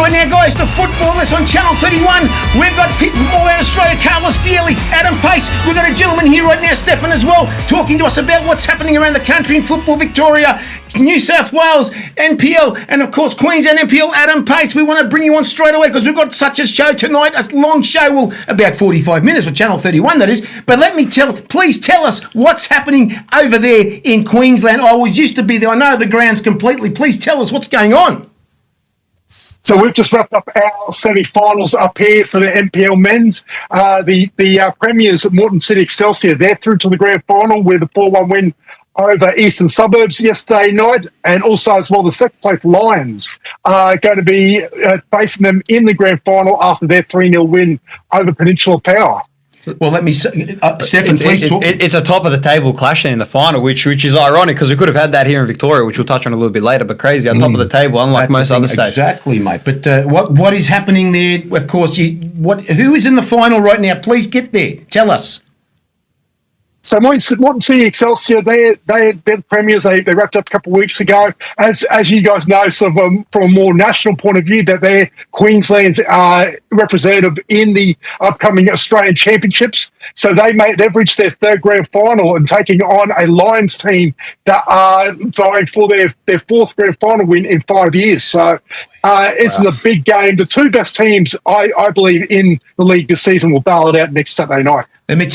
Right now, guys, the footballers on Channel 31. We've got people from all around Australia. Carlos Bielli, Adam Pace. We've got a gentleman here right now, Stefan, as well, talking to us about what's happening around the country in football, Victoria, New South Wales, NPL, and of course Queensland NPL. Adam Pace, we want to bring you on straight away because we've got such a show tonight, a long show, well, about 45 minutes for Channel 31, that is. But please tell us what's happening over there in Queensland. I always used to be there. I know the grounds completely. Please tell us what's going on. So we've just wrapped up our semi-finals up here for the NPL men's. The premiers at Moreton City Excelsior, they're through to the grand final with a 4-1 win over Eastern Suburbs yesterday night, and also as well the second place Lions are going to be facing them in the grand final after their 3-0 win over Peninsula Power. Well, let me Stefan, please talk. It's a top of the table clash in the final, which is ironic because we could have had that here in Victoria, which we'll touch on a little bit later. But crazy, on top of the table, unlike most other states. Exactly, mate. But what is happening there? Of course, who is in the final right now? Please get there. Tell us. So Moreton City Excelsior, they're the premiers. They wrapped up a couple of weeks ago. As you guys know, sort of from a more national point of view, that they're Queensland's representative in the upcoming Australian Championships. So they've reached their third grand final and taking on a Lions team that are vying for their fourth grand final win in 5 years. So it's a big game. The two best teams, I believe, in the league this season will battle it out next Saturday night. Let me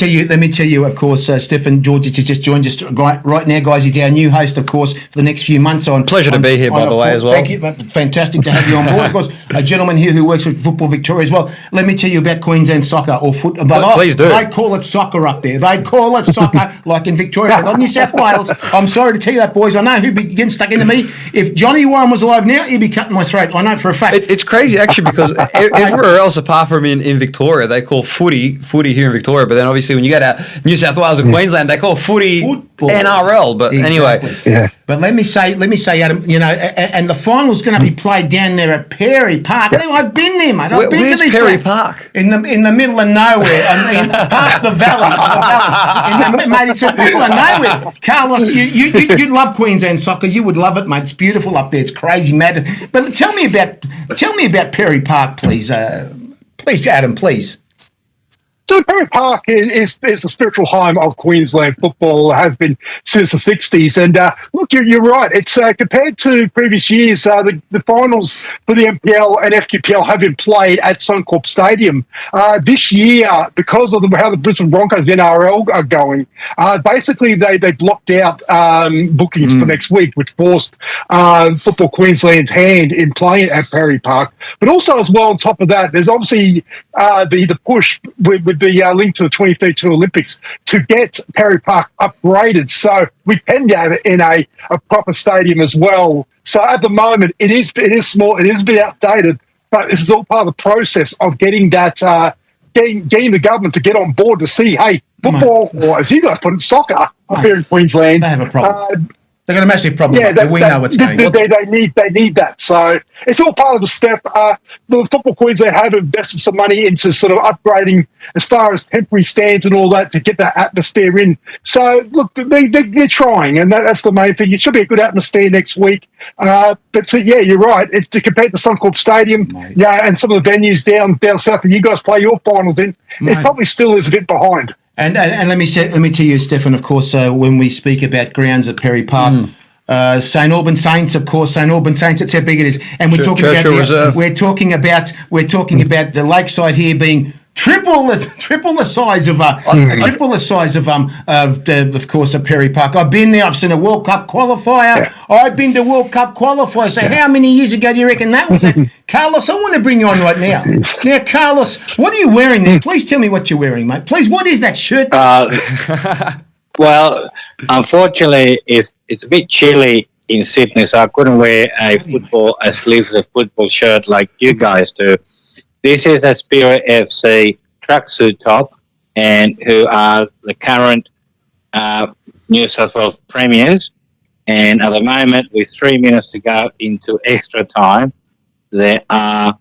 tell you, of course, Stefan Djordjic has just joined us right now, guys. He's our new host, of course, for the next few months. Pleasure to be here, by the way, as well. Thank you. Fantastic to have you on board. Of course, a gentleman here who works with Football Victoria as well. Let me tell you about Queensland soccer or football. Please do. They call it soccer up there. They call it soccer like in Victoria, not New South Wales. I'm sorry to tell you that, boys. I know who'd be getting stuck into me. If Johnny Warren was alive now, he'd be cutting my throat. I know for a fact. It's crazy, actually, because everywhere else apart from in Victoria, they call footy here in Victoria. But then obviously when you go to New South Wales and Queensland, they call footy football. NRL. But exactly. Anyway. Yeah. But let me say, Adam, and the final's going to be played down there at Perry Park. I've been there, mate. I've been Where's to this Perry place. Park? In the middle of nowhere, past the valley. Mate, it's in the middle of nowhere. Carlos, you'd love Queensland soccer. You would love it, mate. It's beautiful up there. It's crazy, mad. But tell me about Perry Park, please. Please, Adam, please. So Perry Park is the spiritual home of Queensland football, has been since the 60s. And look, you're right. It's compared to previous years, the finals for the NPL and FQPL have been played at Suncorp Stadium. This year, because of how the Brisbane Broncos NRL are going, basically they blocked out bookings for next week, which forced Football Queensland's hand in playing at Perry Park. But also as well, on top of that, there's obviously the push with the link to the 2032 Olympics to get Perry Park upgraded. So we can have it in a proper stadium as well. So at the moment, it is small, it is a bit outdated, but this is all part of the process of getting that, getting the government to get on board to see, hey, football, or as you guys put it, soccer up here in Queensland. They have a problem. They've got a massive problem. Yeah, we know what's going on. They need that. So it's all part of the step. The Football Queensland have invested some money into sort of upgrading as far as temporary stands and all that to get that atmosphere in. So look, they're trying, and that's the main thing. It should be a good atmosphere next week. You're right. It's compared to Suncorp Stadium, and some of the venues down south that you guys play your finals in, it probably still is a bit behind. And let me tell you, Stefan, of course, when we speak about grounds at Perry Park, St Albans Saints, of course, St Albans Saints, that's how big it is. And we're talking about the lakeside here being triple the size of course, of Perry Park. I've been there. I've seen a World Cup qualifier. Yeah. I've been to World Cup qualifiers. So how many years ago do you reckon that was? Carlos, I want to bring you on right now. Now, Carlos, what are you wearing there? Please tell me what you're wearing, mate. Please, what is that shirt? Well, unfortunately, it's a bit chilly in Sydney, so I couldn't wear a sleeveless football shirt like you guys do. This is a Spirit FC tracksuit top, and who are the current New South Wales premiers. And at the moment, with 3 minutes to go into extra time, they are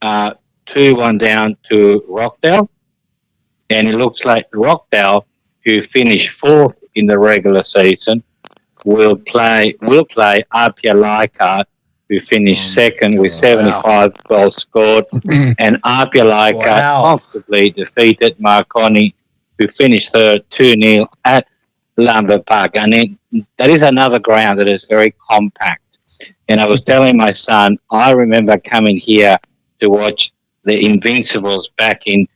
2-1 down to Rockdale. And it looks like Rockdale, who finished fourth in the regular season, will play Apia Leichhardt who finished second with 75 goals scored, and Arpialaika comfortably defeated Marconi, who finished third 2-0 at Lambert Park. And that is another ground that is very compact. And I was telling my son, I remember coming here to watch the Invincibles back in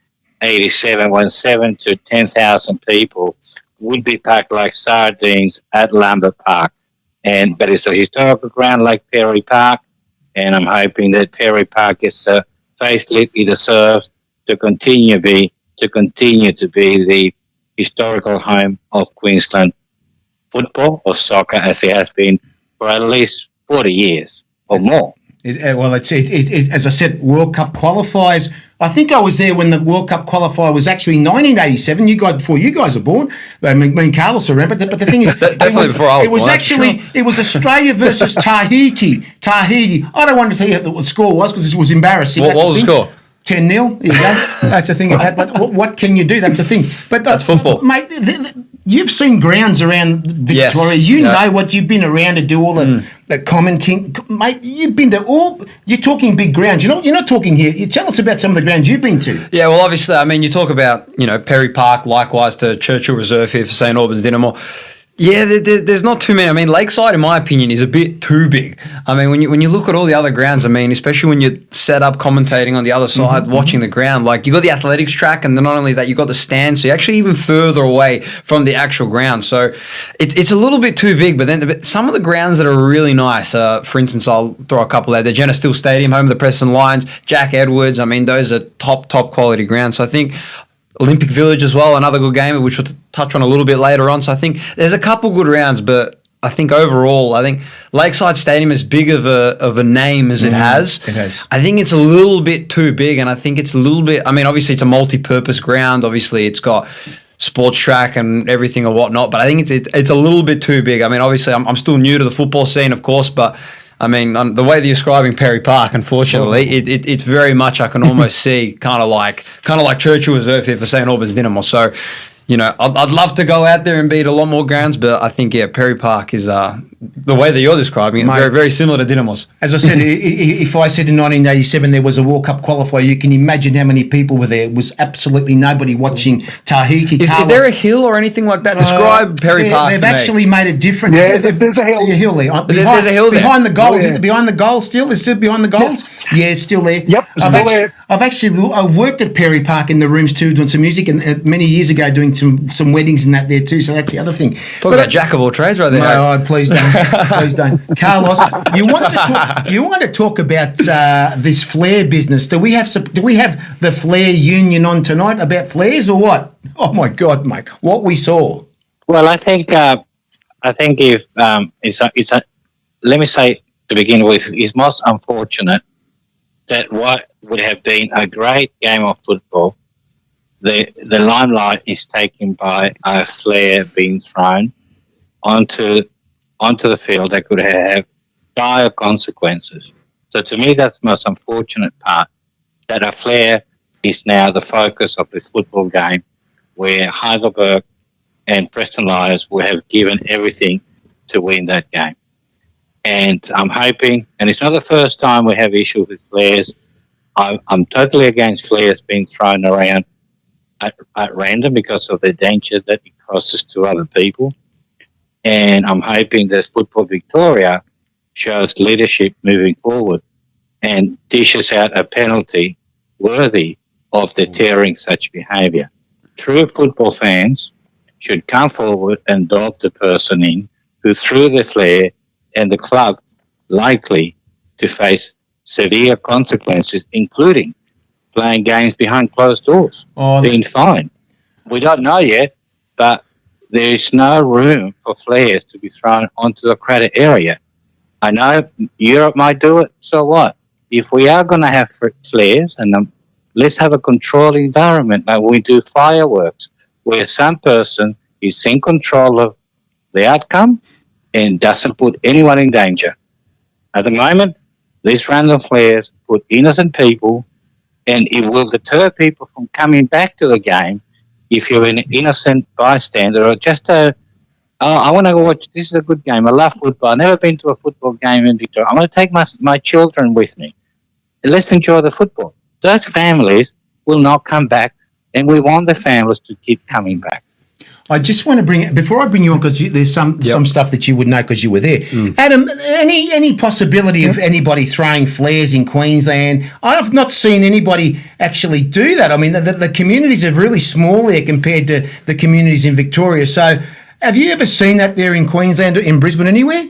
87 when 7 to 10,000 people would be packed like sardines at Lambert Park. But it's a historical ground like Perry Park, and I'm hoping that Perry Park gets a facelift it deserves to continue to be the historical home of Queensland football or soccer, as it has been for at least 40 years or more. As I said, World Cup qualifiers. I think I was there when the World Cup qualifier was actually 1987. Before you guys were born. Me and Carlos are around. But the thing is, it was Australia versus Tahiti. I don't want to tell you what the score was because it was embarrassing. What was the score? 10-0. There you go. That's the thing about. But what can you do? That's the thing. But that's football, mate. You've seen grounds around Victoria. Yes. You know what you've been around to do all the commenting, mate. You've been to all. You're talking big grounds. You're not talking here. You tell us about some of the grounds you've been to. Yeah, well, obviously, I mean, you talk about Perry Park, likewise to Churchill Reserve here for St Albans Dynamo. Yeah, there's not too many. I mean, Lakeside, in my opinion, is a bit too big. I mean, when you look at all the other grounds, I mean, especially when you're set up commentating on the other side, watching the ground, like you got the athletics track, and then not only that, you got the stand, so you're actually even further away from the actual ground. So it's a little bit too big. But then some of the grounds that are really nice, for instance, I'll throw a couple out there. Jenna Still Stadium, home of the Preston Lions, Jack Edwards. I mean, those are top quality grounds. So I think Olympic Village as well, another good game, which we'll touch on a little bit later on. So I think there's a couple good rounds, but I think overall, Lakeside Stadium, as big of a name as it has, I think it's a little bit too big, and I think it's a little bit. I mean, obviously it's a multi-purpose ground. Obviously, it's got sports track and everything and whatnot, but I think it's a little bit too big. I mean, obviously, I'm still new to the football scene, of course, but I mean, the way that you're describing Perry Park, unfortunately, it's very much I can almost see kind of like Churchill Reserve here for St Albans Dynamo. So, I'd love to go out there and beat a lot more grounds, but I think Perry Park is the way that you're describing it, very, very similar to Dynamo's. As I said, if I said in 1987 there was a World Cup qualifier, you can imagine how many people were there. It was absolutely nobody watching Tahiti. Is there a hill or anything like that? Describe Perry Park. They've actually made a difference. Yeah, there's a hill. There's a hill there. Behind the goal. Is it behind the goal still? Is it still behind the goal? Yes. Yeah, it's still there. Yep, it's still there. I've worked at Perry Park in the rooms too, doing some music, and many years ago doing some weddings and that there too. So that's the other thing. Talk about jack of all trades right there. No, please don't. Please don't. Carlos, you wanted to talk about this flare business. Do we have the flare union on tonight about flares or what? Oh my God, mate! What we saw. Well, I think if let me say to begin with, it's most unfortunate that what would have been a great game of football, the limelight is taken by a flare being thrown onto the field that could have dire consequences. So to me, that's the most unfortunate part, that a flare is now the focus of this football game, where Heidelberg and Preston Lions will have given everything to win that game. And I'm hoping, and it's not the first time we have issues with flares. I'm totally against flares being thrown around at random because of the danger that it causes to other people. And I'm hoping that Football Victoria shows leadership moving forward and dishes out a penalty worthy of deterring such behaviour. True football fans should come forward and dog the person in who threw the flare, and the club likely to face severe consequences, including playing games behind closed doors, being fined. We don't know yet, but there is no room for flares to be thrown onto the crowded area. I know Europe might do it, so what? If we are going to have flares, and let's have a controlled environment like we do fireworks, where some person is in control of the outcome and doesn't put anyone in danger. At the moment, these random flares put innocent people, and it will deter people from coming back to the game if you're an innocent bystander or just a Oh, I want to go watch. This is a good game. I love football. I've never been to a football game in Victoria. I'm going to take my children with me. Let's enjoy the football. Those families will not come back, and we want the families to keep coming back. I just want to bring it before I bring you on, because there's some stuff that you would know because you were there. Adam, any possibility of anybody throwing flares in Queensland? I've not seen anybody actually do that. I mean, the communities are really small there compared to the communities in Victoria. So, have you ever seen that there in Queensland or in Brisbane anywhere?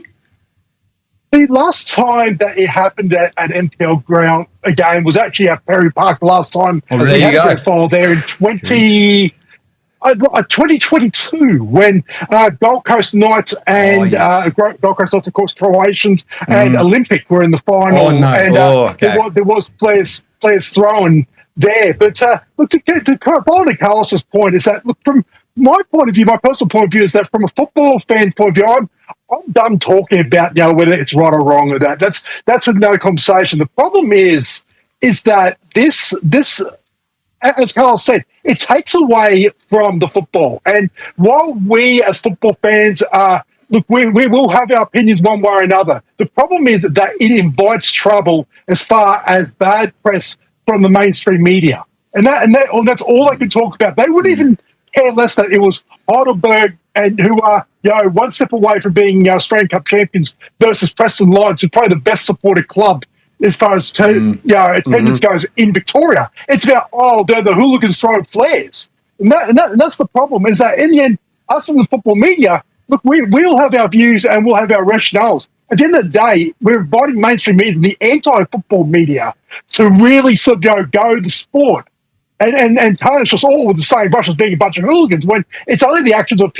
The last time that it happened at NPL ground again was actually at Perry Park. The last time there you go. Final there in 2022 when Gold Coast Knights and Gold Coast Knights, of course, Croatians and Olympic were in the final. There was players thrown there. But look, to follow to Carlos's point is that, look, from my point of view, my personal point of view is that from a football fan's point of view, I'm done talking about whether it's right or wrong or that. That's another conversation. The problem is that this as Carlos said, it takes away from the football. And while we as football fans look, we will have our opinions one way or another. The problem is that it invites trouble as far as bad press from the mainstream media. And that's all they can talk about. They wouldn't even care less that it was Heidelberg and who are one step away from being Australian Cup champions versus Preston Lions, who play the best supported club as far as attendance goes in Victoria. It's about they're the hooligans throwing flares, and that's the problem. Is that in the end, us in the football media, look, we'll have our views and we'll have our rationales. At the end of the day, we're inviting mainstream media and the anti-football media to really sort of go the sport and tarnish us all with the same brush as being a bunch of hooligans, when it's only the actions of a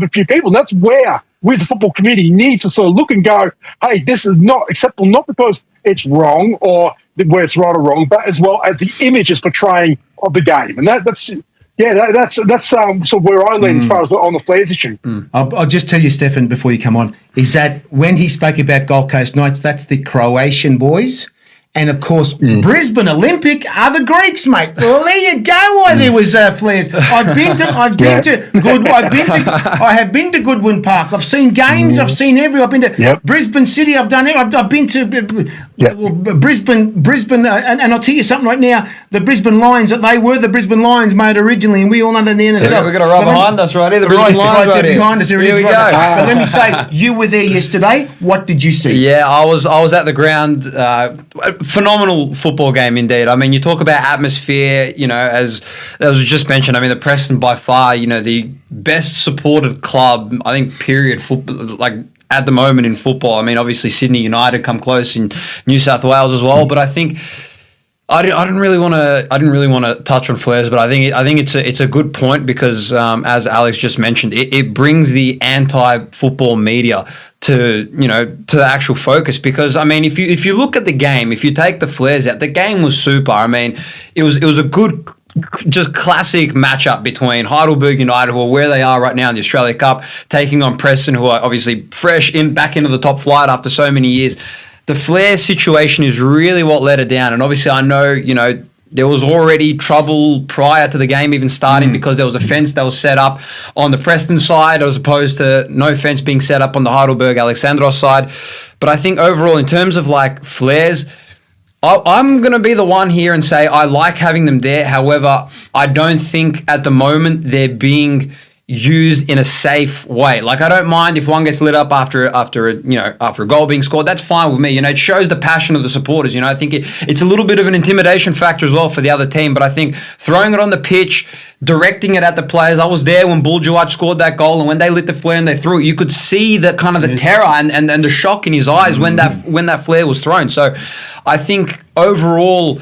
few people. And that's where we as the football community need to sort of look and go, hey, this is not acceptable, not because it's wrong or where it's right or wrong, but as well as the image is portraying of the game. And that's sort of where I lean as far as on the flares issue. I'll just tell you, Stefan, before you come on, is that when he spoke about Gold Coast Knights, that's the Croatian boys. And of course, Brisbane Olympic are the Greeks, mate. Well, there you go. Why there was flares. I have been to Goodwin Park. I've seen games. I've seen I've been to Brisbane City. I've done it. I've been to Brisbane, and I'll tell you something right now. The Brisbane Lions, they were the Brisbane Lions, mate, originally, and we all know they're the NSL. Yeah, we've got a right behind us, right here. The Brisbane Lions right there behind us. Here we go. But let me say, you were there yesterday. What did you see? Yeah, I was at the ground. Phenomenal football game indeed. I mean, you talk about atmosphere, as was just mentioned. I mean, the Preston by far, the best supported club, I think, period, football, like at the moment in football. I mean, obviously Sydney United come close in New South Wales as well, but I think I didn't really want to touch on flares, but I think it's a good point because as Alex just mentioned, it brings the anti-football media to the actual focus, because I mean, if you look at the game, if you take the flares out, the game was super. I mean, it was a good, just classic matchup between Heidelberg United, who are where they are right now in the Australia Cup, taking on Preston, who are obviously fresh back into the top flight after so many years. The flare situation is really what let it down. And obviously I know, there was already trouble prior to the game even starting because there was a fence that was set up on the Preston side as opposed to no fence being set up on the Heidelberg Alexandros side. But I think overall, in terms of like flares, I'm going to be the one here and say I like having them there. However, I don't think at the moment they're being used in a safe way. Like, I don't mind if one gets lit up after a goal being scored. That's fine with me. It shows the passion of the supporters. I think it's a little bit of an intimidation factor as well for the other team. But I think throwing it on the pitch, directing it at the players. I was there when Djordjic scored that goal, and when they lit the flare and they threw it, you could see the kind of the terror and the shock in his eyes when that flare was thrown. So I think overall,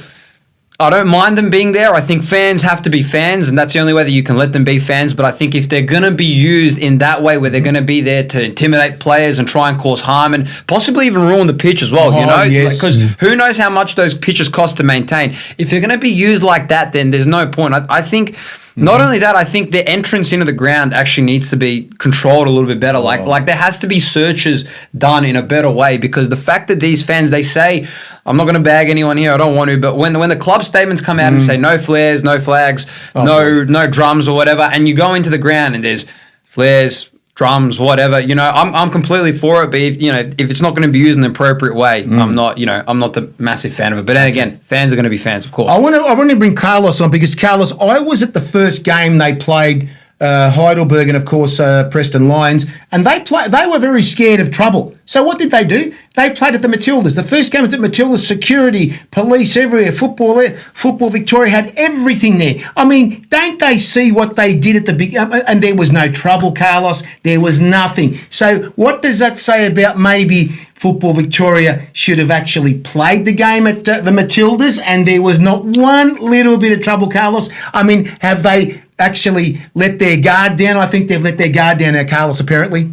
I don't mind them being there. I think fans have to be fans, and that's the only way that you can let them be fans. But I think if they're going to be used in that way, where they're going to be there to intimidate players and try and cause harm and possibly even ruin the pitch as well, because who knows how much those pitches cost to maintain. If they're going to be used like that, then there's no point. I think not only that, I think the entrance into the ground actually needs to be controlled a little bit better. Like there has to be searches done in a better way, because the fact that these fans, they say, I'm not going to bag anyone here, I don't want to, but when the club statements come out and say no flares, no flags, no drums or whatever, and you go into the ground and there's flares, drums, whatever. I'm completely for it. But if it's not going to be used in the appropriate way, I'm not the massive fan of it. But then again, fans are going to be fans, of course. I want to bring Carlos on because Carlos, I was at the first game they played. Heidelberg and of course Preston Lions, and they were very scared of trouble. So what did they do? They played at the Matildas. The first game was at Matildas. Security, police everywhere, football there. Football Victoria had everything there. I mean, don't they see what they did at the big? And there was no trouble, Carlos. There was nothing. So what does that say about maybe Football Victoria should have actually played the game at the Matildas, and there was not one little bit of trouble, Carlos? I mean, have they actually let their guard down? I think they've let their guard down now, Carlos, apparently.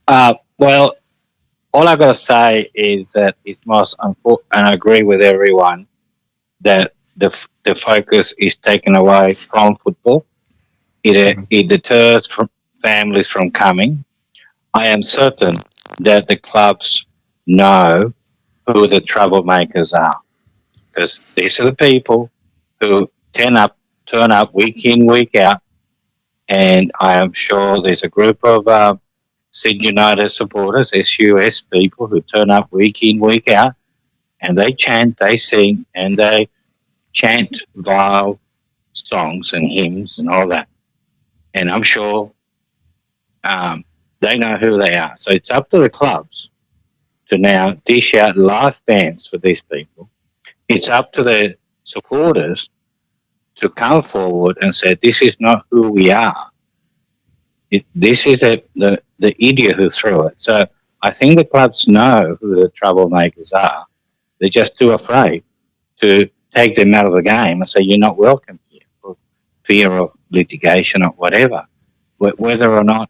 Well, all I've got to say is that it's most unfortunate, and I agree with everyone, that the focus is taken away from football. It deters families from coming. I am certain that the clubs know who the troublemakers are, because these are the people who turn up week in, week out, and I am sure there's a group of Sydney United supporters, SUS people, who turn up week in, week out, and they chant, they sing, and they chant vile songs and hymns and all that. And I'm sure they know who they are. So it's up to the clubs to now dish out live bands for these people. It's up to the supporters to come forward and say, this is not who we are. This is the idiot who threw it. So I think the clubs know who the troublemakers are. They're just too afraid to take them out of the game and say, you're not welcome here, for fear of litigation or whatever. Whether or not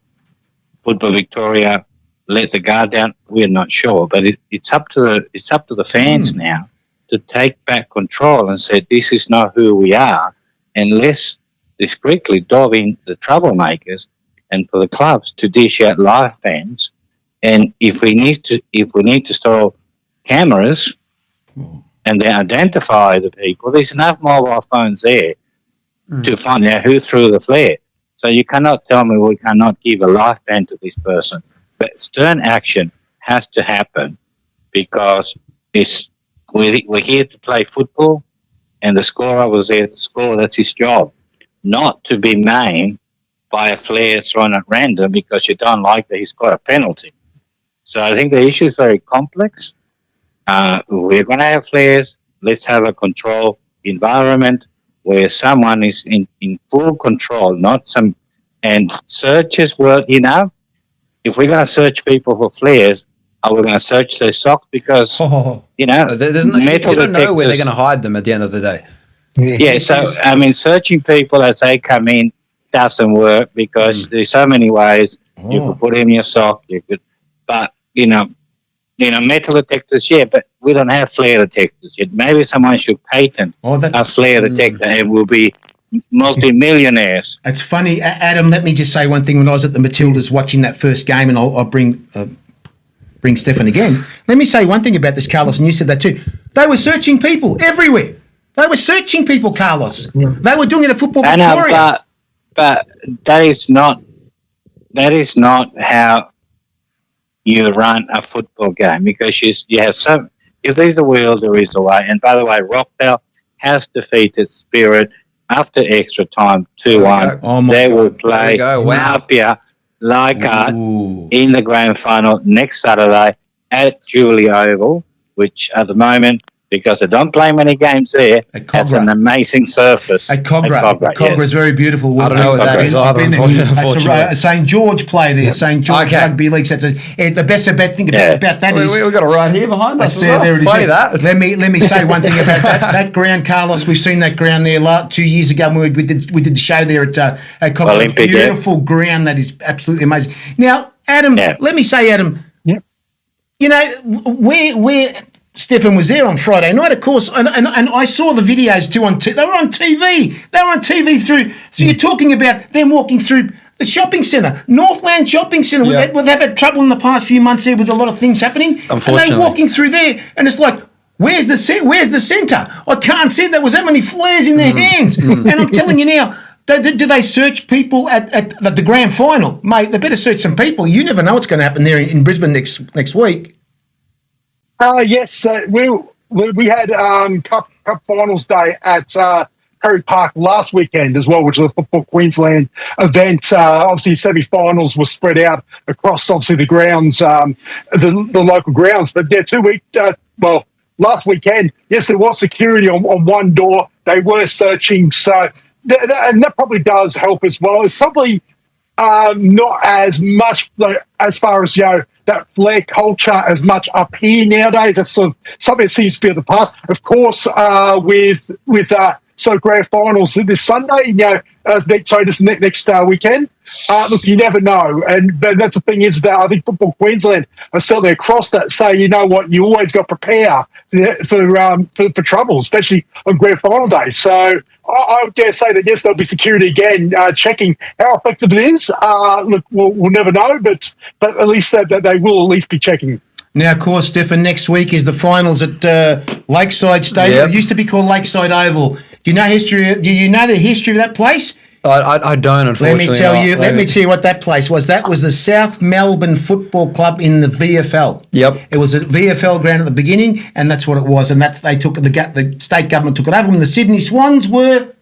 Football Victoria let the guard down, we're not sure. But it's up to the fans now to take back control and say, this is not who we are, and let's discreetly dive in the troublemakers, and for the clubs to dish out live bands. And if we need to store cameras and then identify the people, there's enough mobile phones there to find out who threw the flare. So you cannot tell me we cannot give a live band to this person. But stern action has to happen, because we're here to play football, and the scorer was there to score. That's his job, not to be maimed by a flare thrown at random because you don't like that he's got a penalty. So I think the issue is very complex. We're going to have flares. Let's have a controlled environment where someone is in full control, not some... And searches, well, if we're going to search people for flares, are we going to search their socks? Because, you don't know where they're going to hide them at the end of the day. Yeah, so, I mean, searching people as they come in doesn't work, because there's so many ways. You could put in your sock, but, metal detectors, yeah, but we don't have flare detectors yet. Maybe someone should patent a flare detector, and we'll be multi-millionaires. It's funny, Adam, let me just say one thing. When I was at the Matildas watching that first game, and I'll bring Stefan again, let me say one thing about this, Carlos, and you said that too. They were searching people everywhere. They were searching people, Carlos. They were doing it at Football Victoria. But that is not how you run a football game, because you have some... If there's a will, there is a way. And by the way, Rockdale has defeated Spirit after extra time 2-1. They will play Napia Leichhardt in the grand final next Saturday at Julie Oval, which at the moment, because they don't play many games there, has an amazing surface. At Cogra is very beautiful. I don't know what that is either, unfortunately. St. George play there, St. George Rugby League. The best thing about that is... We've got it right here behind us. There it is. Play that. Let me say one thing about that ground, Carlos. We've seen that ground there 2 years ago when we did the show there at Cogra. Olympic, beautiful ground that is absolutely amazing. Now, Adam, let me say, Adam, where Stefan was there on Friday night, of course, and I saw the videos too they were on TV. They were on TV through... So you're talking about them walking through the shopping centre, Northland Shopping Centre. They've had trouble in the past few months there with a lot of things happening. Unfortunately. And they're walking through there, and it's like, where's the centre? I can't see there was that many flares in their hands. And I'm telling you now, Do they search people at the grand final? Mate, they better search some people. You never know what's going to happen there in Brisbane next week. Yes, we had Cup Finals Day at Perry Park last weekend as well, which was a Football Queensland event. Obviously, semi-finals were spread out across, obviously, the grounds, the local grounds. But yeah, last weekend, yes, there was security on one door. They were searching, so and that probably does help as well. It's probably not as much as far as that flair culture as much up here nowadays. That's sort of something that seems to be of the past. Of course, with grand finals this Sunday, this next weekend. Look, you never know, and that's the thing is that I think Football Queensland are certainly across that. Say, you know what, you always got to prepare for trouble, especially on grand final day. So I would dare say that yes, there'll be security again checking how effective it is. Look, we'll never know, but at least that they will at least be checking. Now, of course, Stefan, next week is the finals at Lakeside Stadium. Yep. It used to be called Lakeside Oval. Do you know the history of that place? I don't, unfortunately. Let me tell you what that place was. That was the South Melbourne Football Club in the VFL. Yep. It was a VFL ground at the beginning, and that's what it was. And they took the state government took it over when the Sydney Swans were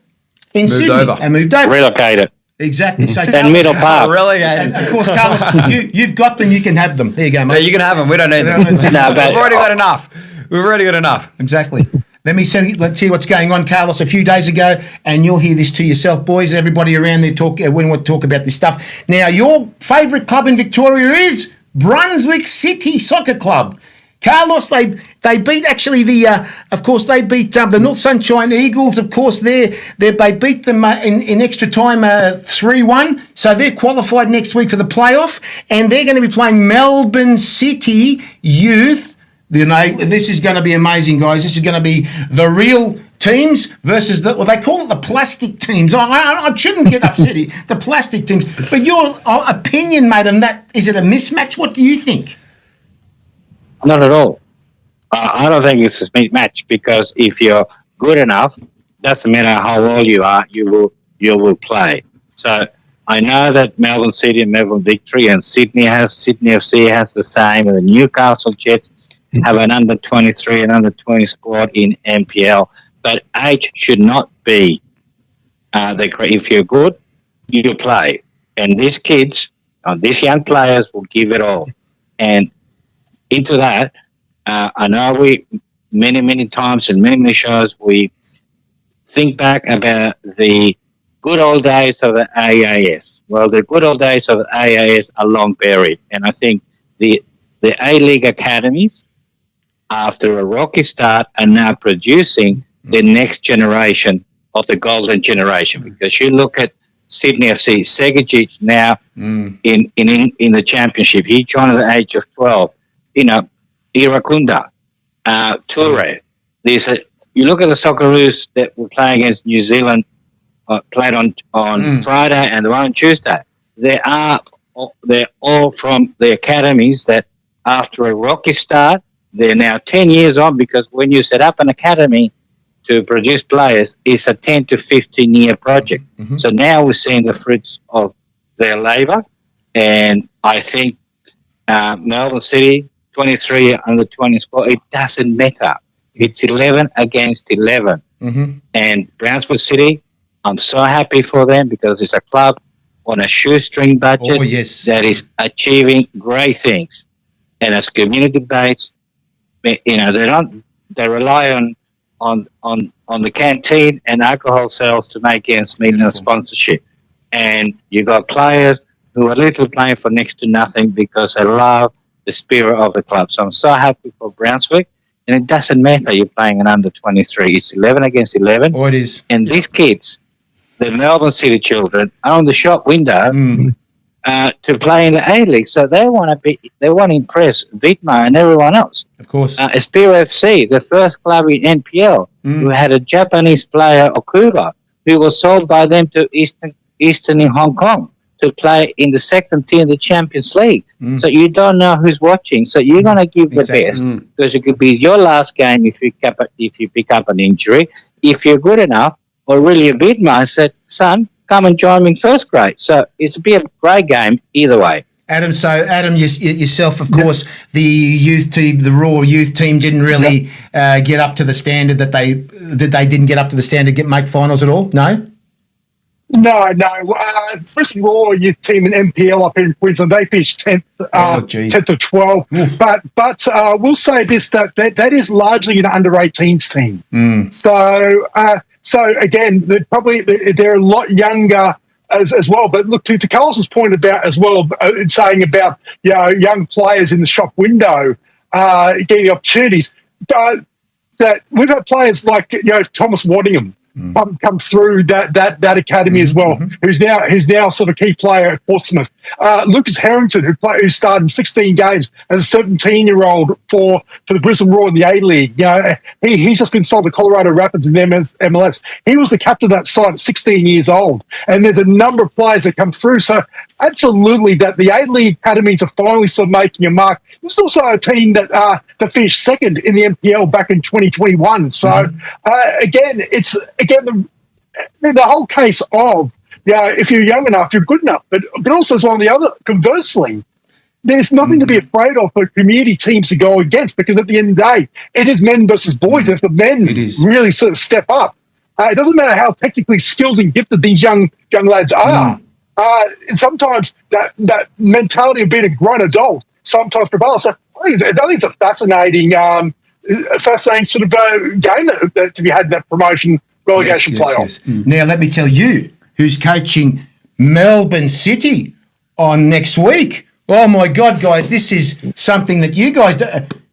in Sydney and moved over. Relocated. Exactly. So And Middle Park. And of course, Carlos, you've got them. You can have them. There you go, mate. Yeah, you can have them. We don't need them. No, We've already got enough. We've already got enough. Exactly. Let's see what's going on, Carlos, a few days ago, and you'll hear this to yourself, boys. Everybody around there we want to talk about this stuff. Now, your favourite club in Victoria is Brunswick City Soccer Club. Carlos, they beat actually they beat the North Sunshine Eagles. Of course, they beat them in extra time 3-1. So they're qualified next week for the playoff, and they're going to be playing Melbourne City Youth. This is going to be amazing, guys. This is going to be the real teams versus they call it the plastic teams. I shouldn't get upset. The plastic teams. But your opinion, mate, on that, is it a mismatch? What do you think? Not at all. I don't think it's a mismatch because if you're good enough, doesn't matter how old you are, you will play. So I know that Melbourne City and Melbourne Victory and Sydney FC has the same, and the Newcastle Jets have an under-23 and under-20 squad in NPL. But age should not be if you're good, you play. And these kids, these young players will give it all. And into that, I know we many times in many shows we think back about the good old days of the AAS. Well, the good old days of the AAS are long buried. And I think the A-League academies, after a rocky start, are now producing the next generation of the golden generation. Because you look at Sydney FC, Djordjic now in the championship. He joined at the age of 12. Irakunda, Toure. You look at the Socceroos that were playing against New Zealand, played on Friday and the one on Tuesday. They're all from the academies that, after a rocky start, they're now 10 years on, because when you set up an academy to produce players, it's a 10 to 15-year project. Mm-hmm. So now we're seeing the fruits of their labour, and I think Melbourne City, 23 under 20 squad, it doesn't matter. It's 11 against 11. Mm-hmm. And Brunswick City, I'm so happy for them because it's a club on a shoestring budget that is achieving great things. And it's community-based. They rely on the canteen and alcohol sales to make ends meet in sponsorship. And you got players who are literally playing for next to nothing because they love the spirit of the club. So I'm so happy for Brunswick. And it doesn't matter you're playing an under 23. It's 11 against 11. Oh, it is. And these kids, the Melbourne City children, are on the shop window to play in the A-League. So they want to impress Vitma and everyone else. Of course. Aspiro FC, the first club in NPL, who had a Japanese player, Okuba, who was sold by them to Eastern in Hong Kong to play in the second tier of the Champions League. So you don't know who's watching. So you're going to give the best, because it could be your last game if you pick up an injury. If you're good enough, or really a bit, I said, son, come and join me in first grade. So it's a bit of a great game either way. Adam, yourself, of course, the youth team, the Raw youth team, didn't really get up to the standard that they didn't get up to the standard, make finals at all. No. No. Brisbane Raw youth team in MPL up here in Queensland, they finished 10th, 10th of 12. But we'll say this, that is largely an under-18s team. So again, they're a lot younger as well. But look, to Carlos's point about as well, saying about young players in the shop window getting opportunities, that we've had players like Thomas Waddingham come through that academy as well, who's now sort of key player at Portsmouth. Lucas Harrington, who started 16 games as a 17-year-old for the Brisbane Roar in the A-League. He's just been sold to Colorado Rapids in the MLS. He was the captain of that side at 16 years old. And there's a number of players that come through. So absolutely, that the A-League academies are finally sort of making a mark. There's also a team that finished second in the NPL back in 2021. So again, the whole case of if you're young enough, you're good enough. But also as well, on the other, conversely, there's nothing to be afraid of for community teams to go against, because at the end of the day, it is men versus boys. If the men really sort of step up, it doesn't matter how technically skilled and gifted these young lads are. And sometimes that mentality of being a grown adult sometimes prevails. So I think it's a fascinating sort of game that to be had in that promotion relegation playoff. Yes. Now, let me tell you who's coaching Melbourne City on next week. Oh, my God, guys, this is something that you guys do.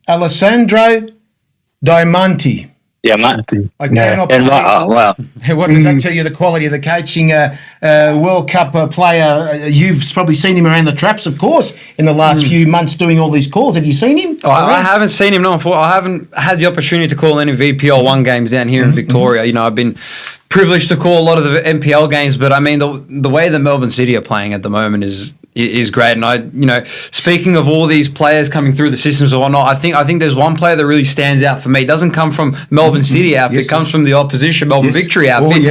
Alessandro Diamanti. Yeah, mate. I cannot believe. What does that tell you, the quality of the coaching World Cup player? You've probably seen him around the traps, of course, in the last few months doing all these calls. Have you seen him? I haven't seen him, no. I haven't had the opportunity to call any VPL 1 games down here in Victoria. I've been privileged to call a lot of the NPL games, but I mean, the way that Melbourne City are playing at the moment is great. And speaking of all these players coming through the systems and whatnot, I think there's one player that really stands out for me. It doesn't come from Melbourne City outfit. It comes from the opposition Melbourne Victory outfit.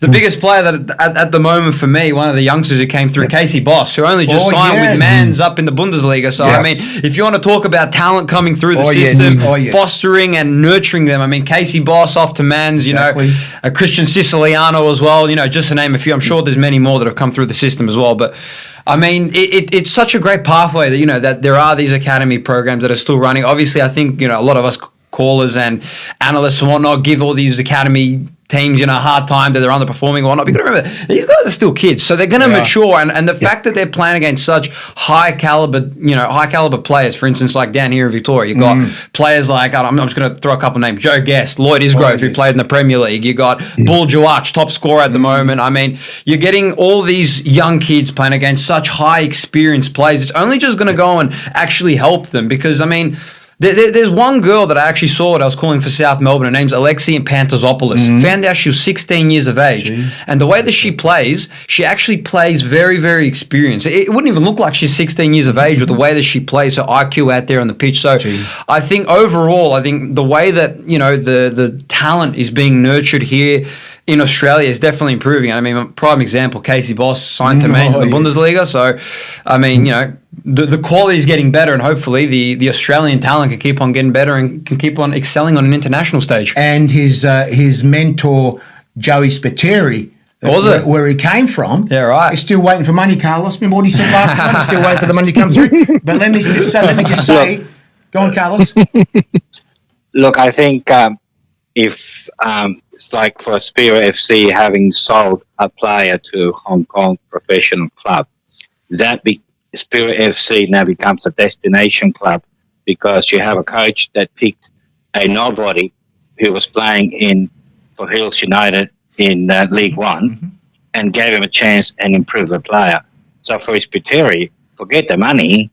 The biggest player that at the moment for me, one of the youngsters who came through, Casey Boss, who only just signed with Mans up in the Bundesliga. So I mean, if you want to talk about talent coming through the system, fostering and nurturing them, I mean, Casey Boss off to Mans, a Christian Siciliano as well, just to name a few. I'm sure there's many more that have come through the system as well, but I mean, it's such a great pathway that, that there are these academy programs that are still running. Obviously, I think, a lot of us callers and analysts and whatnot give all these academy teams, a hard time that they're underperforming and whatnot. But you got to remember, these guys are still kids, so they're going to mature. And the fact that they're playing against such high caliber players, for instance, like down here in Victoria, you've got players like, I'm just going to throw a couple of names, Joe Guest, Lloyd Isgrove, who played in the Premier League. You got Bull Djordjic, top scorer at the moment. I mean, you're getting all these young kids playing against such high experienced players. It's only just going to go and actually help them, because, I mean, there's one girl that I actually saw I was calling for South Melbourne. Her name's Alexia Pantazopoulos. Found out she was 16 years of age. And the way that she actually plays very, very experienced. It wouldn't even look like she's 16 years of age with the way that she plays, her IQ out there on the pitch. So I think overall, the way that, the talent is being nurtured here in Australia is definitely improving. I mean, a prime example, Casey Boss signed to Mainz in the Bundesliga. So, I mean, the quality is getting better, and hopefully the Australian talent can keep on getting better and can keep on excelling on an international stage. And his mentor, Joey Spiteri, where he came from, is still waiting for money, Carlos. Remember what he said last time? He's still waiting for the money to come through. But let me just say, go on, Carlos. Look, I think if it's like for Spear FC having sold a player to Hong Kong professional club, Spear FC now becomes a destination club, because you have a coach that picked a nobody who was playing for Hills United in League One and gave him a chance and improved the player. So for Spiteri, forget the money.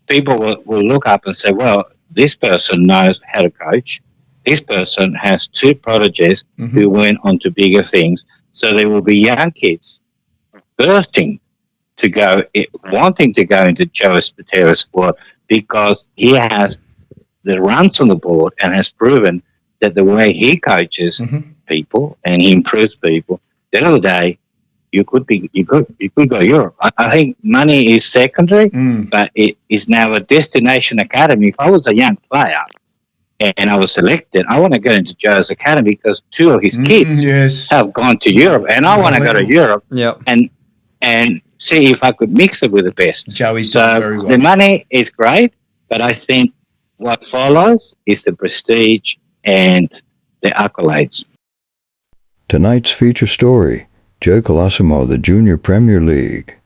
People will look up and say, well, this person knows how to coach. This person has 2 prodigies who went on to bigger things. So there will be young kids bursting wanting to go into Joe Spiteri's squad, because he has the runs on the board and has proven that the way he coaches people and he improves people, at the end of the day, you could go Europe. I think money is secondary, but it is now a destination academy. If I was a young player and I was selected, I want to go into Joe's academy because 2 of his kids have gone to Europe, and I want to go to Europe and see if I could mix it with the best. Joey's done very well. The money is great, but I think what follows is the prestige and the accolades. Tonight's feature story, Joe Colosimo, the Junior Premier League.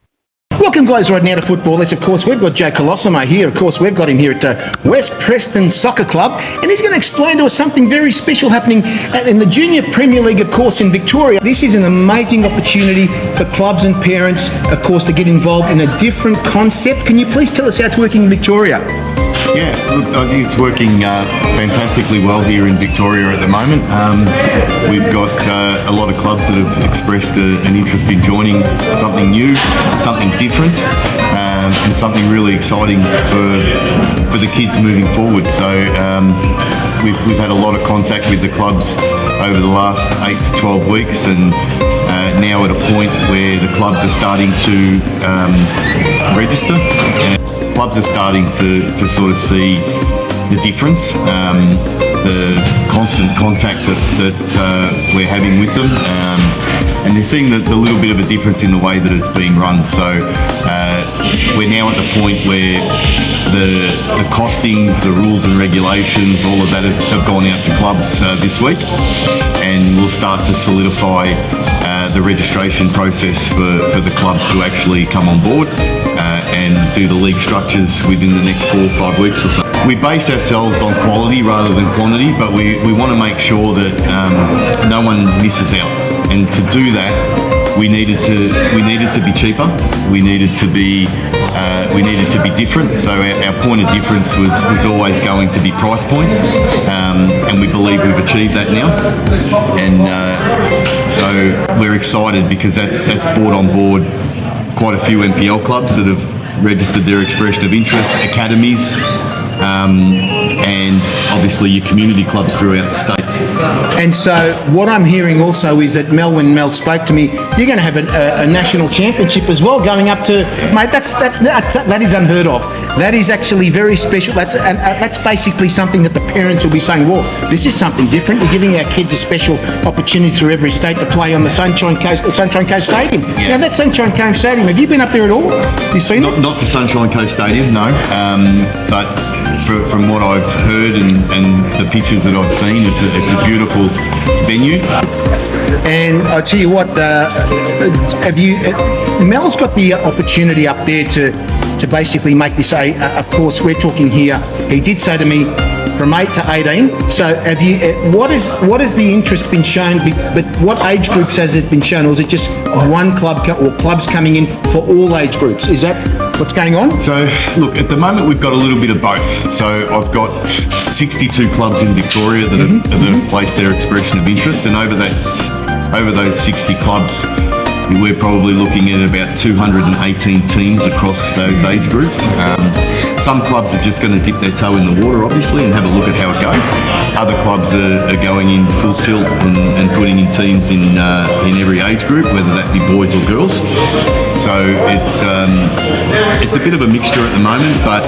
Welcome, guys, right now to Football. This, of course, we've got Joe Colosimo here. Of course, we've got him here at West Preston Soccer Club, and he's going to explain to us something very special happening in the Junior Premier League, of course, in Victoria. This is an amazing opportunity for clubs and parents, of course, to get involved in a different concept. Can you please tell us how it's working in Victoria? Yeah, look, I think it's working fantastically well here in Victoria at the moment. We've got a lot of clubs that have expressed an interest in joining something new, something different, and something really exciting for the kids moving forward. So we've had a lot of contact with the clubs over the last 8 to 12 weeks, and now at a point where the clubs are starting to register. Clubs are starting to sort of see the difference, the constant contact that we're having with them, and they're seeing the little bit of a difference in the way that it's being run. So we're now at the point where the costings, the rules and regulations, all of that have gone out to clubs this week, and we'll start to solidify the registration process for the clubs to actually come on board and do the league structures within the next 4 or 5 weeks or so. We base ourselves on quality rather than quantity, but we want to make sure that no one misses out. And to do that, we needed to be cheaper. We needed to be different. So our point of difference was always going to be price point, and we believe we've achieved that now. And so we're excited because that's brought on board quite a few NPL clubs that have registered their expression of interest, academies, and obviously your community clubs throughout the state. And so what I'm hearing also is that when Mel spoke to me, you're going to have a national championship as well going up to, mate, that is unheard of. That is actually very special. That's basically something that the parents will be saying, well, this is something different. We're giving our kids a special opportunity through every state to play on the Sunshine Coast Stadium. Yeah. Now, that Sunshine Coast Stadium, have you been up there at all? You seen it? Not to Sunshine Coast Stadium, no. But from what I've heard and the pictures that I've seen, it's a beautiful venue. And I tell you what, Mel's got the opportunity up there to basically make this of course, we're talking here, he did say to me, from 8 to 18. So have you? What has the interest been shown? But what age groups has it been shown, or is it just one club or clubs coming in for all age groups? Is that what's going on? So look, at the moment we've got a little bit of both. So I've got 62 clubs in Victoria that have placed their expression of interest, and over those 60 clubs, we're probably looking at about 218 teams across those age groups. Some clubs are just going to dip their toe in the water, obviously, and have a look at how it goes. Other clubs are going in full tilt and putting in teams in every age group, whether that be boys or girls. So it's a bit of a mixture at the moment, but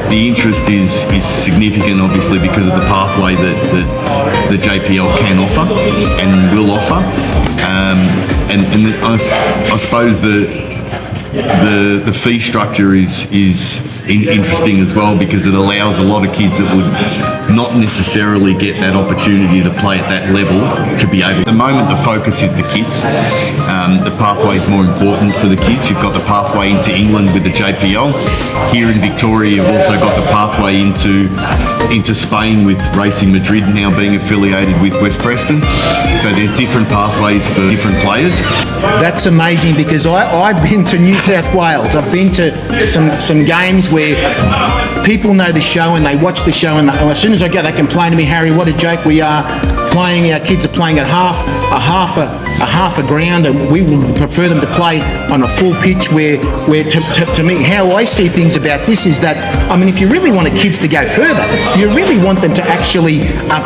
the interest is significant, obviously, because of the pathway that the JPL can offer and will offer. And I suppose the fee structure is interesting as well, because it allows a lot of kids that would not necessarily get that opportunity to play at that level to be able. At the moment, the focus is the kids. The pathway is more important for the kids. You've got the pathway into England with the JPL. Here in Victoria, you've also got the pathway into Spain with Racing Madrid now being affiliated with West Preston. So there's different pathways for different players. That's amazing, because I've been to New South Wales. I've been to some games where people know the show and they watch the show, and as soon as I go, they complain to me, Harry, what a joke we are playing. Our kids are playing at half a ground, and we would prefer them to play on a full pitch. Where to me, how I see things about this is that, I mean, if you really want kids to go further, you really want them to actually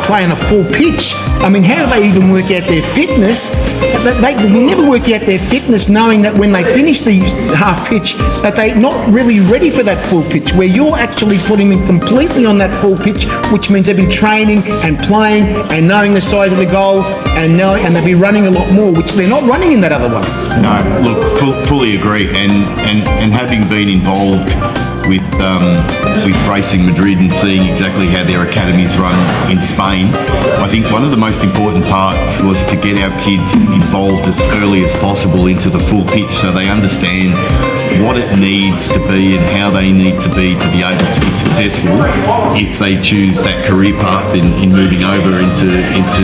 play on a full pitch. I mean, how do they even work out their fitness we never work out their fitness, knowing that when they finish the half pitch, that they're not really ready for that full pitch, where you're actually putting them completely on that full pitch, which means they've been training and playing and knowing the size of the goals and they'll be running a lot more, which they're not running in that other one. No, look, fully agree. And having been involved with Racing Madrid and seeing exactly how their academies run in Spain, I think one of the most important parts was to get our kids involved as early as possible into the full pitch, so they understand what it needs to be and how they need to be able to be successful if they choose that career path in moving over into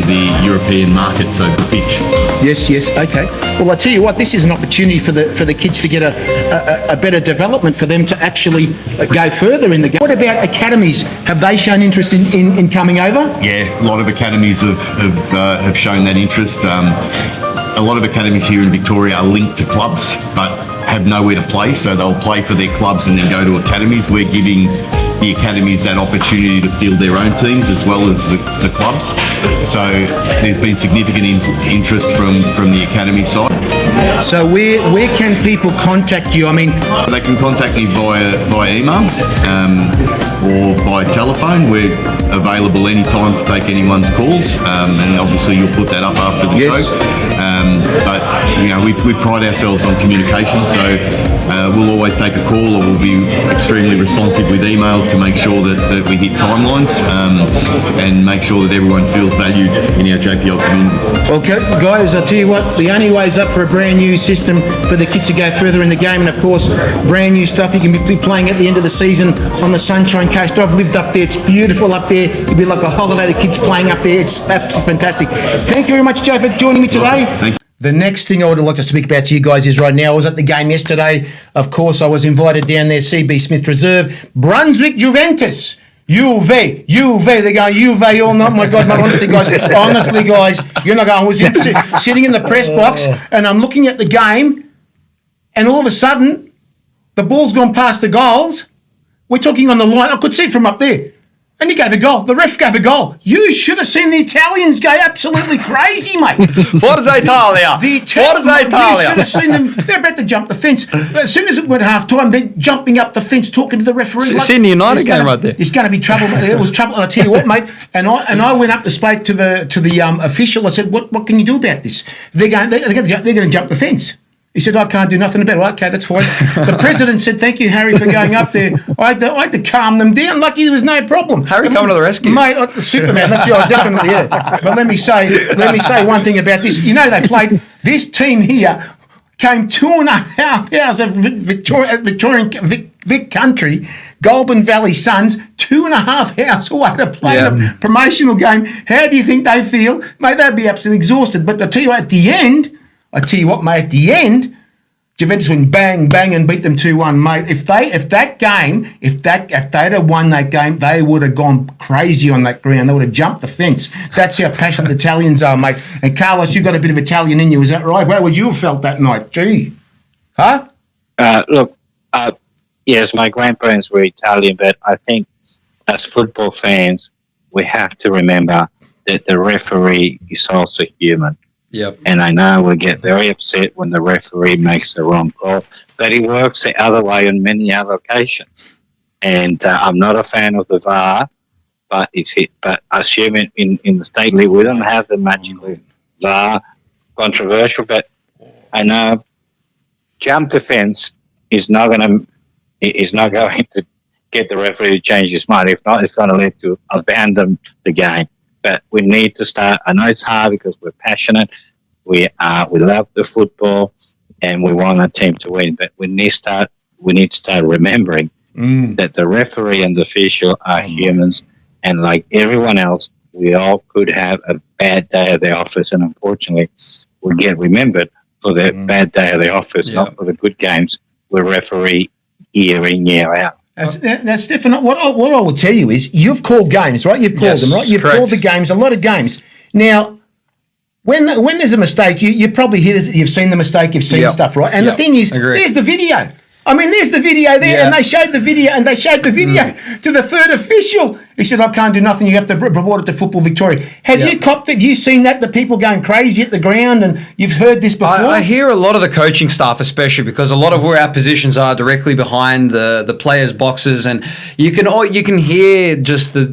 the European market, so the pitch. Yes, okay. Well, I tell you what, this is an opportunity for the kids to get a better development, for them to actually go further in the game. What about academies? Have they shown interest in coming over? Yeah, a lot of academies have shown that interest. A lot of academies here in Victoria are linked to clubs, but have nowhere to play, so they'll play for their clubs and then go to academies. We're giving the academies that opportunity to field their own teams as well as the clubs. So there's been significant interest from the academy side. So where can people contact you? I mean, they can contact me via email or by telephone. We're available anytime to take anyone's calls, and obviously you'll put that up after the show. But we pride ourselves on communication, so we'll always take a call, or we'll be extremely responsive with emails to make sure that we hit timelines and make sure that everyone feels valued in our JPL community. Okay, guys, I'll tell you what, the only way is up for a brand new system for the kids to go further in the game, and of course, brand new stuff. You can be playing at the end of the season on the Sunshine Coast. I've lived up there, it's beautiful up there. It'd be like a holiday, the kids playing up there. It's absolutely fantastic. Thank you very much, Joe, for joining me today. Thank you. The next thing I would like to speak about to you guys is right now, I was at the game yesterday. Of course, I was invited down there, CB Smith Reserve, Brunswick Juventus. Juve, they're going Juve all night. My God, honestly, guys, you're not going. I was sitting in the press box and I'm looking at the game, and all of a sudden, the ball's gone past the goals. We're talking on the line. I could see it from up there. And he gave a goal. The ref gave a goal. You should have seen the Italians go absolutely crazy, mate. Forza Italia! Forza Italia! You should have seen them. They're about to jump the fence. As soon as it went half time, they're jumping up the fence, talking to the referee. Sydney United game right there. It's going to be trouble. It was trouble. And I tell you what, mate. And I went up and spoke to the official. I said, "What can you do about this? They're going to jump the fence." He said, "I can't do nothing about it." Well, okay, that's fine. The president said, "Thank you, Harry, for going up there." I had to calm them down. Lucky there was no problem. Harry coming to the rescue. Mate, the Superman, that's definitely, yeah. But let me say one thing about this. You know, they played, this team here came 2.5 hours of Victorian Vic country, Goulburn Valley Suns, 2.5 hours away to play a promotional game. How do you think they feel? Mate, they'd be absolutely exhausted. But I tell you what, at the end, Juventus went bang, bang and beat them 2-1, mate. If they'd have won that game, they would have gone crazy on that ground. They would have jumped the fence. That's how passionate the Italians are, mate. And Carlos, you've got a bit of Italian in you, is that right? How would you have felt that night? Gee. Huh? Yes, my grandparents were Italian, but I think as football fans, we have to remember that the referee is also human. Yep. And I know we get very upset when the referee makes the wrong call, but he works the other way on many other occasions. And I'm not a fan of the VAR, but But I assume in the state league we don't have the magical VAR. Controversial, but I know jump defence is not going to get the referee to change his mind. If not, it's going to lead to abandon the game. But we need to start. I know it's hard because we're passionate. We love the football, and we want our team to win. But we need to start remembering that the referee and the official are humans, and like everyone else, we all could have a bad day at the office, and unfortunately, we get remembered for the bad day at the office, not for the good games we referee year in, year out. Now, Stefan, what I will tell you is you've called games, right? You've called them, right? You've called the games, a lot of games. Now, when there's a mistake, you probably hear this, you've seen the mistake, you've seen stuff, right? And the thing is, there's the video. I mean, there's the video there, Yeah. and they showed the video, to the third official. He said, I can't do nothing. You have to report it to Football Victoria. Have you copped it? Have you seen that? The people going crazy at the ground, and you've heard this before? I hear a lot of the coaching staff, especially because a lot of where our positions are directly behind the players' boxes, and you can hear just the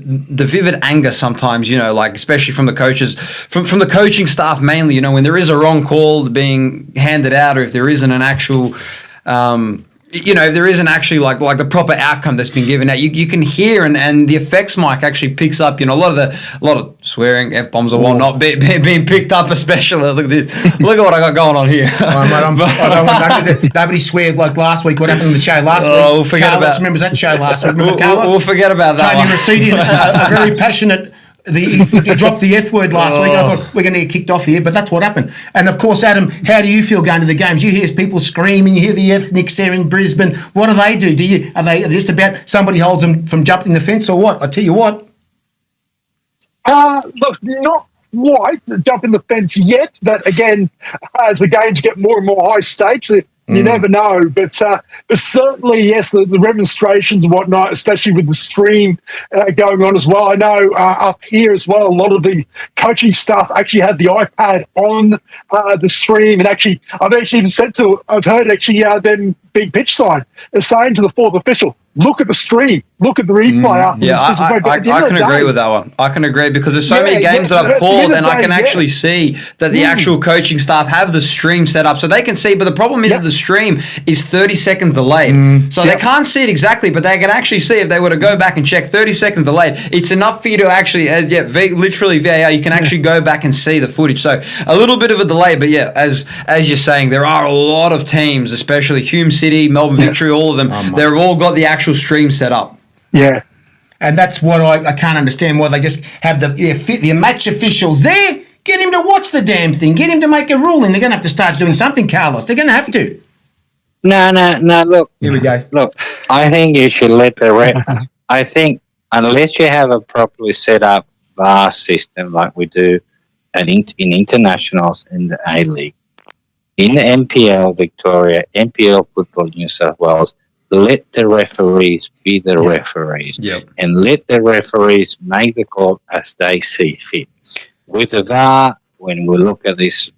vivid anger sometimes. Like especially from the coaches, from the coaching staff mainly. When there is a wrong call being handed out, or if there isn't an actual. If there isn't actually like the proper outcome that's been given out, you can hear and the effects mic actually picks up. A lot of swearing, F-bombs and whatnot being picked up. Especially look at this. Look at what I got going on here. I don't want nobody swear like last week. What happened in the show last week? We'll forget Carlos about. remembers that show last week. Remember Carlos? We'll forget about that. Tony one. Rosidi, a very passionate. He dropped the F word last week. I thought we're going to get kicked off here, but that's what happened. And of course, Adam, how do you feel going to the games? You hear people screaming. You hear the Ethnics there in Brisbane. What do they do? Are they just about somebody holds them from jumping the fence or what? I tell you what. Look, not quite jumping the fence yet, but again, as the games get more and more high stakes, you never know. But certainly, yes, the demonstrations and whatnot, especially with the stream going on as well. I know up here as well, a lot of the coaching staff actually had the iPad on the stream, and actually, I've heard them being pitch side saying to the fourth official, look at the stream, look at the replay after Yeah, this. I can agree with that one. I can agree because there's so many games that I've called and I can actually see that the actual coaching staff have the stream set up so they can see. But the problem is that the stream is 30 seconds delayed. So they can't see it exactly, but they can actually see if they were to go back and check 30 seconds delayed. It's enough for you to actually, literally VAR, you can actually go back and see the footage. So a little bit of a delay, but yeah, as you're saying, there are a lot of teams, especially Hume City, Melbourne Victory, all of them, they've all got the actual stream set up. Yeah. And that's what I can't understand why they just have the match officials there. Get him to watch the damn thing. Get him to make a ruling. They're going to have to start doing something, Carlos. They're going to have to. No. Look. Here we go. Look, I think you should let the ref. I think unless you have a properly set up VAR system like we do in internationals in the A-League, in the NPL Victoria, NPL Football New South Wales, let the referees be the referees. Yep. And let the referees make the call as they see fit. With the VAR, when we look at this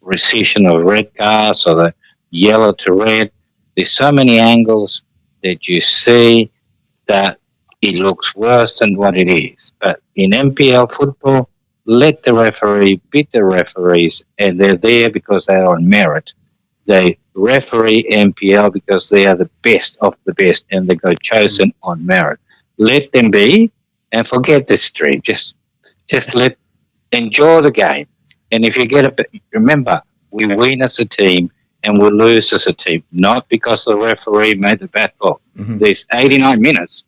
rescission of red cards or the yellow to red, there's so many angles that you see that it looks worse than what it is. But in NPL football, let the referee be the referees, and they're there because they're on merit. They referee NPL because they are the best of the best, and they go chosen on merit. Let them be, and forget the stream. Just enjoy the game. And if you remember, we win as a team and we lose as a team, not because the referee made the bad call. There's 89 minutes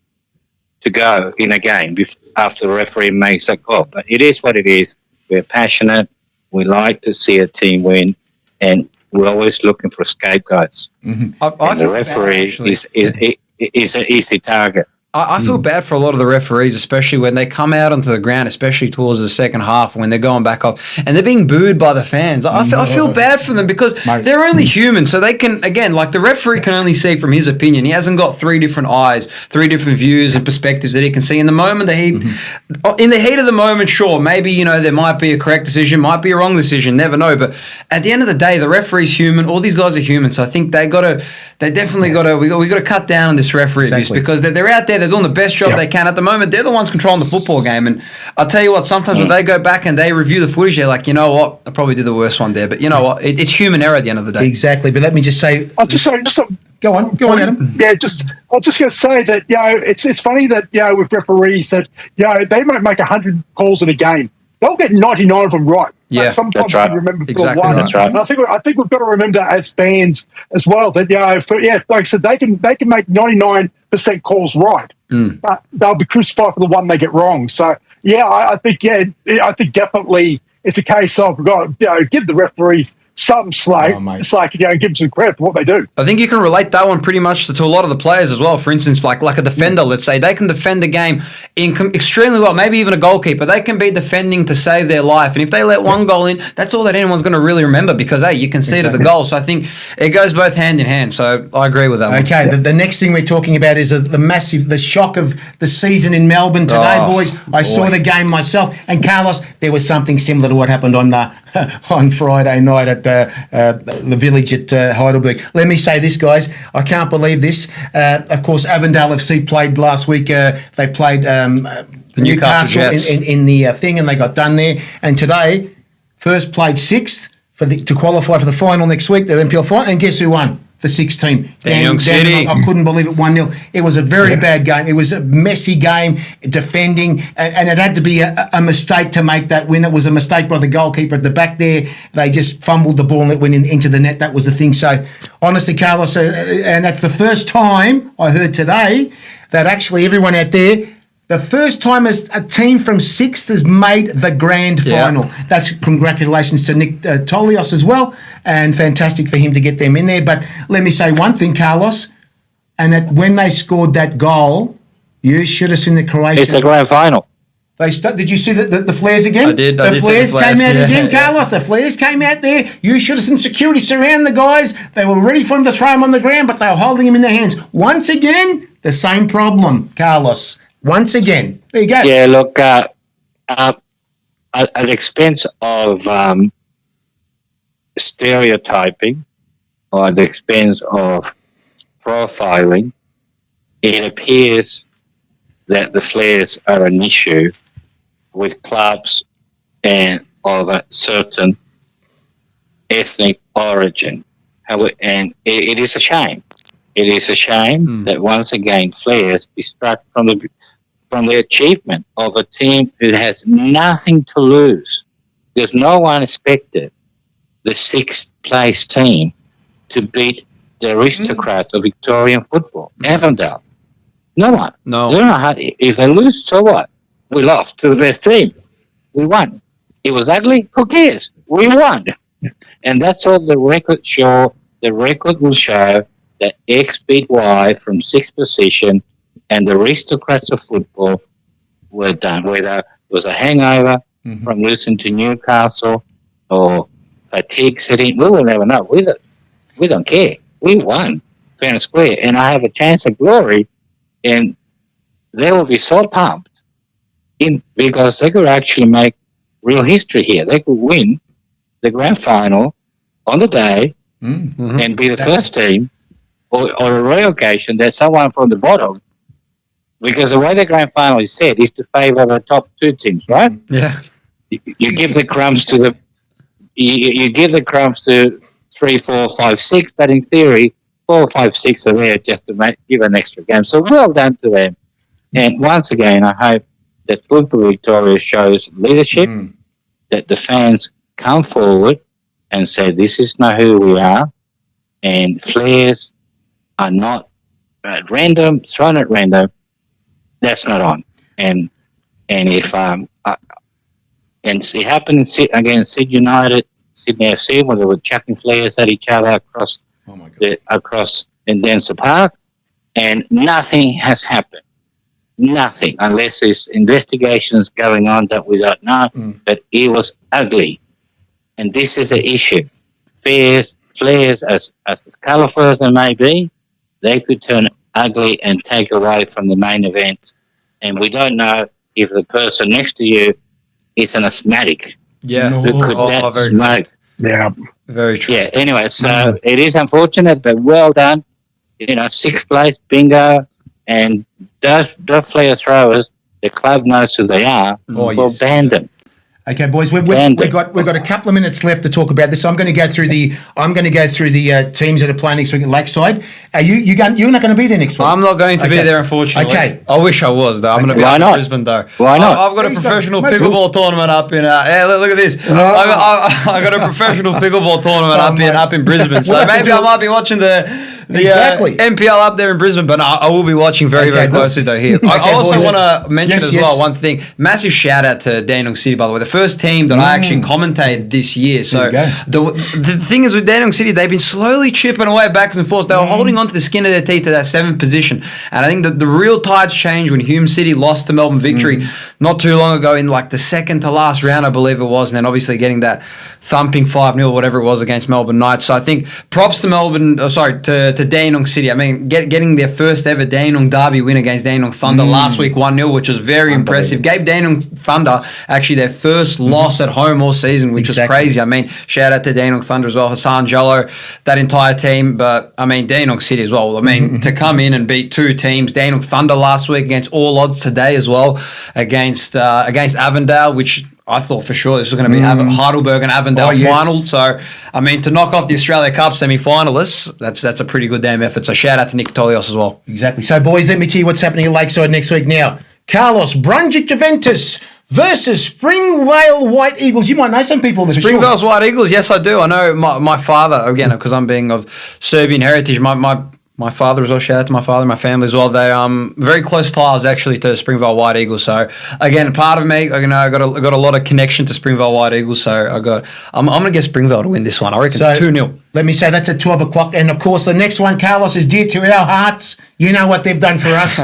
to go in a game after the referee makes a call. But it is what it is. We're passionate. We like to see a team win, and we're always looking for scapegoats. And the referee is an easy target. I feel bad for a lot of the referees, especially when they come out onto the ground, especially towards the second half when they're going back up and they're being booed by the fans. I feel bad for them because they're only human. So they can, again, like the referee can only see from his opinion. He hasn't got three different eyes, three different views and perspectives that he can see. In the moment that in the heat of the moment, sure, maybe, there might be a correct decision, might be a wrong decision, never know. But at the end of the day, the referee's human. All these guys are human. So I think we got to cut down on this referee abuse because they're out there. They're doing the best job they can at the moment. They're the ones controlling the football game. And I'll tell you what, sometimes when they go back and they review the footage, they're like, you know what, I probably did the worst one there. But you know what, it's human error at the end of the day. Exactly. But let me just say... Go on, Adam. Yeah, I was just going to say that, it's funny that, with referees that, they might make 100 calls in a game. They'll get 99 of them right. Yeah, sometimes right. you remember Exactly one. right. And I think we've got to remember that as fans as well. That like I said, they can make 99% calls right, but they'll be crucified for the one they get wrong. So I think definitely it's a case of give the referees some slack. Oh, mate. Slack, give them some credit for what they do. I think you can relate that one pretty much to a lot of the players as well. For instance, like a defender, let's say, they can defend the game extremely well. Maybe even a goalkeeper. They can be defending to save their life. And if they let one goal in, that's all that anyone's going to really remember because, hey, you can see to the goal. So I think it goes both hand in hand. So I agree with that one. Okay, the next thing we're talking about is the shock of the season in Melbourne today, boys. I saw the game myself. And Carlos, there was something similar to what happened on Friday night at the village at Heidelberg. Let me say this, guys. I can't believe this. Of course, Avondale FC played last week. They played Newcastle in the thing, and they got done there. And today, first played sixth to qualify for the final next week, the NPL final. And guess who won? The sixth team. Young City. I couldn't believe it, 1-0. It was a very bad game. It was a messy game, defending, and it had to be a mistake to make that win. It was a mistake by the goalkeeper at the back there. They just fumbled the ball and it went into the net. That was the thing. So, honestly, Carlos, and that's the first time I heard today that actually everyone out there, the first time as a team from sixth has made the grand final. That's congratulations to Nick Tolios as well, and fantastic for him to get them in there. But let me say one thing, Carlos, and that when they scored that goal, you should have seen the Croatian. It's the grand final. Did you see the flares again? I did. The flares came out again, Carlos. The flares came out there. You should have seen security surround the guys. They were ready for him to throw him on the ground, but they were holding him in their hands. Once again, the same problem, Carlos. Once again. There you go. Yeah, look, at the expense of stereotyping or at the expense of profiling, it appears that the flares are an issue with clubs and of a certain ethnic origin. And it is a shame. It is a shame that once again flares distract from the achievement of a team who has nothing to lose, because no one expected the sixth place team to beat the aristocrat of Victorian football, Avondale. No one. No. They don't know how, if they lose, so what? We lost to the best team. We won. It was ugly. Who cares? We won. And that's all the record show. The record will show that X beat Y from sixth position, and the aristocrats of football were done. Whether it was a hangover from losing to Newcastle or fatigue setting, we will never know. We don't care. We won fair and square, and I have a chance of glory, and they will be so pumped because they could actually make real history here. They could win the grand final on the day and be the first team, or a rare occasion that someone from the bottom, because the way the grand final is set is to favour the top two teams, right? Yeah. You give the crumbs to you give the crumbs to 3, 4, 5, 6, but in theory 4, 5, 6 are there just to give an extra game. So well done to them. And once again, I hope that Football Victoria shows leadership, that the fans come forward and say, this is not who we are, and flares are not at random, thrown at random. That's not on. And if and it happened against Sydney United, Sydney FC, where they were chucking flares at each other across across in Denver Park, and nothing has happened. Nothing, unless there's investigations going on that we don't know. But it was ugly, and this is the issue. Flares, as colourful as they may be, they could turn ugly and take away from the main event. And we don't know if the person next to you is an asthmatic. Yeah. Who could that very smoke? Yeah. Very true. Yeah, anyway, so it is unfortunate, but well done. You know, sixth place, bingo. And those flare throwers, the club knows who they are. We'll ban them. Okay, boys, we've got a couple of minutes left to talk about this. So I'm going to go through the teams that are playing next week at Lakeside. You're not going to be there next week? I'm not going to be there, unfortunately. Okay. I wish I was, though. I'm going to be Why up not? in Brisbane, though. Why not? I've got a professional pickleball tournament up in. Look at this. I got a professional pickleball tournament up in Brisbane. So maybe I might be watching the the Exactly. NPL up there in Brisbane, but I will be watching very, very closely though here. I also boys. want to mention Yes, as yes. well one thing. Massive shout out to Dandenong City, by the way. The first team that I actually commentated this year. So There the thing is with Dandenong City, they've been slowly chipping away back and forth. They were holding on to the skin of their teeth to that 7th position. And I think that the real tides changed when Hume City lost to Melbourne Victory not too long ago in like the second to last round, I believe it was. And then obviously getting that thumping 5-0, whatever it was, against Melbourne Knights. So I think props to to Dandenong City. I mean, getting their first ever Dandenong derby win against Dandenong Thunder last week 1-0, which was very impressive. Gave Dandenong Thunder actually their first loss at home all season, which was crazy. I mean, shout out to Dandenong Thunder as well, Hassan Jallo, that entire team. But I mean, Dandenong City as well. I mean, to come in and beat two teams, Dandenong Thunder last week against all odds today as well, against Avondale, which I thought for sure this was going to be Heidelberg and Avondale final. So, I mean, to knock off the Australia Cup semi-finalists, that's a pretty good damn effort. So, shout out to Nick Tolios as well. Exactly. So, boys, let me tell you what's happening at Lakeside next week now. Carlos, Brunswick Juventus versus Springvale White Eagles. You might know some people. Springvale's White Eagles, yes, I do. I know my father, again, because I'm being of Serbian heritage, my father as well, shout out to my father, my family as well. They very close ties actually to Springvale White Eagles. So again, part of me, I got a lot of connection to Springvale White Eagles. So I'm gonna get Springvale to win this one. I reckon 2-0. Let me say that's at 12 o'clock. And of course, the next one, Carlos, is dear to our hearts. You know what they've done for us.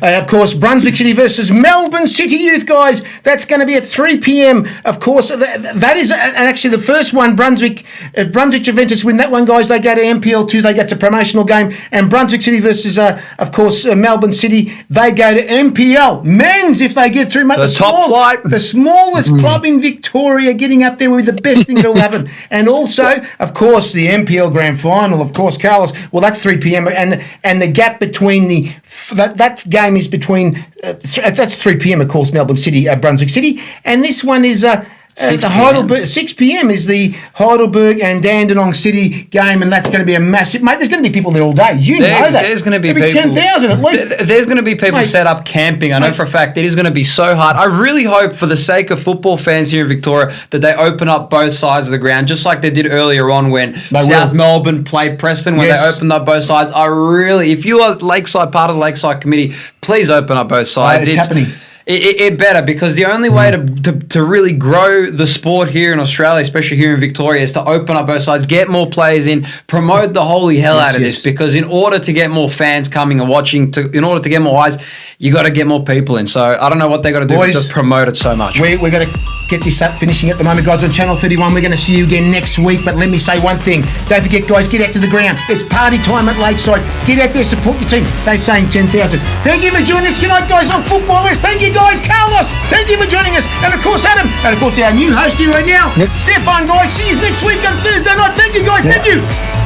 Of course, Brunswick City versus Melbourne City Youth, guys. That's going to be at 3 p.m. Of course, that is, and actually the first one, Brunswick Juventus win that one, guys. They go to MPL2. They get to promotional game. And Brunswick City versus, of course, Melbourne City, they go to MPL. Men's, if they get through, mate. The top flight. The smallest club in Victoria, getting up there with the best thing that will happen. And also, of course, the MPL Grand Final, of course, Carlos. Well, that's 3 p.m. And the gap between that game is between that's 3 p.m. of course, Melbourne City, Brunswick City, and this one is the Heidelberg 6 p.m. is the Heidelberg and Dandenong City game, and that's going to be a massive. Mate, there's going to be people there all day. You know that. There's going to be people. 10,000 at least. There's going to be people set up camping. I know for a fact it is going to be so hard. I really hope, for the sake of football fans here in Victoria, that they open up both sides of the ground, just like they did earlier on when South Melbourne played Preston, when they opened up both sides. If you are Lakeside, part of the Lakeside Committee, please open up both sides. It's happening. It better, because the only way to really grow the sport here in Australia, especially here in Victoria, is to open up both sides, get more players in, promote the holy hell out of this, because in order to get more fans coming and watching, in order to get more eyes, you got to get more people in. So I don't know what they got to do to promote it so much. We're going to get this up, finishing at the moment, guys, on Channel 31. We're going to see you again next week, but let me say one thing. Don't forget, guys, get out to the ground. It's party time at Lakeside. Get out there, support your team. They're saying 10,000. Thank you for joining us tonight, guys, on Footballers. Thank you, guys. Carlos, thank you for joining us. And, of course, Adam. And, of course, our new host here right now, Stefan, guys. See you next week on Thursday night. Thank you, guys. Thank you.